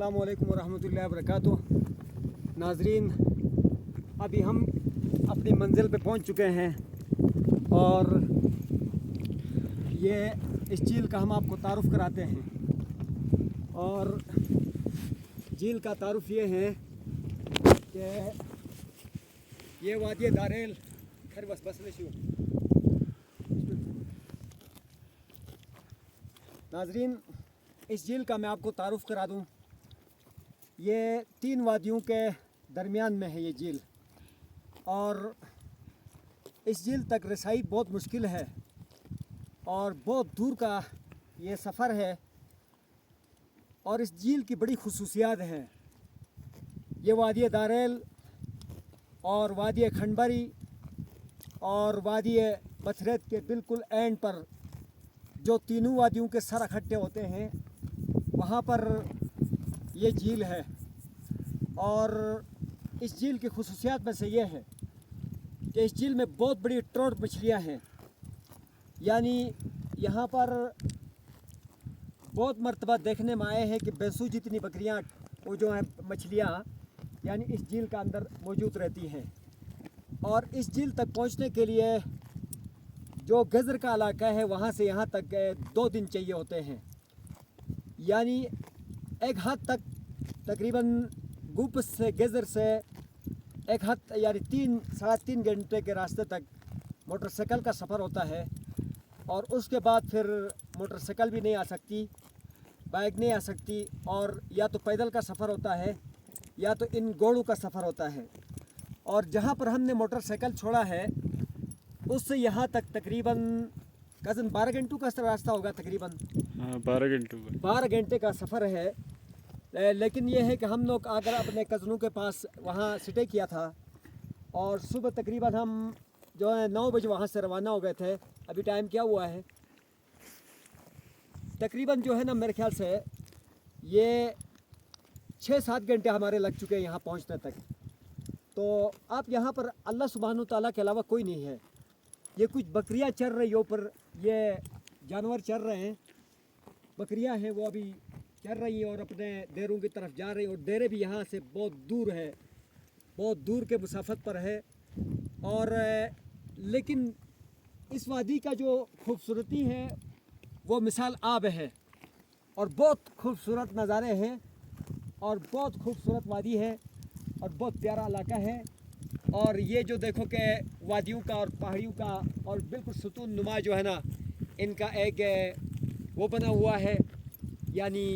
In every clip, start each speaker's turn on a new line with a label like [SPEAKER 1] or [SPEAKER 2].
[SPEAKER 1] अस्सलाम वालेकुम वरहमतुल्लाहि वबरकातुह। नाजरीन, अभी हम अपनी मंजिल पे पहुंच चुके हैं और ये इस झील का हम आपको तारुफ़ कराते हैं। और झील का तारुफ़ ये है कि ये वादी दारेल खैर बस नाजरीन, इस झील का मैं आपको तारुफ़ करा दूं। ये 3 वादियों के दरमियान में है ये झील, और इस झील तक रसाई बहुत मुश्किल है और बहुत दूर का ये सफ़र है। और इस झील की बड़ी खुसूसियात हैं। ये वादी दारेल और वादी खंडबरी और वादी बथरेत के बिल्कुल एंड पर जो तीनों वादियों के सर इकट्ठे होते हैं, वहाँ पर ये झील है। और इस झील की खुसूसियात में से ये है कि इस झील में बहुत बड़ी ट्रॉट मछलियाँ हैं। यानी यहाँ पर बहुत मर्तबा देखने में आए हैं कि भैंसों जितनी बकरियाँ वो जो हैं मछलियाँ यानी इस झील का अंदर मौजूद रहती हैं। और इस झील तक पहुँचने के लिए जो गज़र का इलाका है वहाँ से यहाँ तक 2 दिन चाहिए होते हैं। यानी एक हद तक तकरीबन गुप से गज़र से एक हद यानी 3-3.5 घंटे के रास्ते तक मोटरसाइकिल का सफ़र होता है। और उसके बाद फिर मोटरसाइकिल भी नहीं आ सकती, बाइक नहीं आ सकती, और या तो पैदल का सफ़र होता है या तो इन घोड़ों का सफ़र होता है। और जहाँ पर हमने मोटरसाइकिल छोड़ा है उससे यहाँ तक तकरीबन कज़न 12 घंटों का रास्ता होगा तकरीबन। 12 घंटे का सफ़र है। लेकिन ये है कि हम लोग अगर अपने कज़नों के पास वहाँ स्टे किया था और सुबह तकरीबन हम जो है 9 बजे वहाँ से रवाना हो गए थे। अभी टाइम क्या हुआ है, तकरीबन जो है ना मेरे ख्याल से ये 6-7 घंटे हमारे लग चुके हैं यहाँ पहुँचने तक। तो आप यहाँ पर अल्लाह सुब्हानहू तआला के अलावा कोई नहीं है। ये कुछ बकरियाँ चर रही ऊपर, ये जानवर चर रहे हैं, बकरियाँ हैं वो अभी चर रही हैं और अपने डेरों की तरफ जा रही हैं। और डेरे भी यहाँ से बहुत दूर है, बहुत दूर के मुसाफत पर है। और लेकिन इस वादी का जो खूबसूरती है वो मिसाल आब है और बहुत खूबसूरत नज़ारे हैं और बहुत खूबसूरत वादी है और बहुत प्यारा इलाका है। और ये जो देखो कि वादियों का और पहाड़ियों का और बिल्कुल सुकून नुमा जो है ना इनका एक वो बना हुआ है, यानी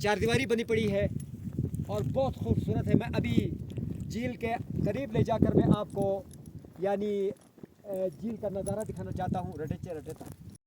[SPEAKER 1] चारदीवारी बनी पड़ी है और बहुत खूबसूरत है। मैं अभी झील के करीब ले जाकर मैं आपको यानी झील का नज़ारा दिखाना चाहता हूँ। रटेचे रटेता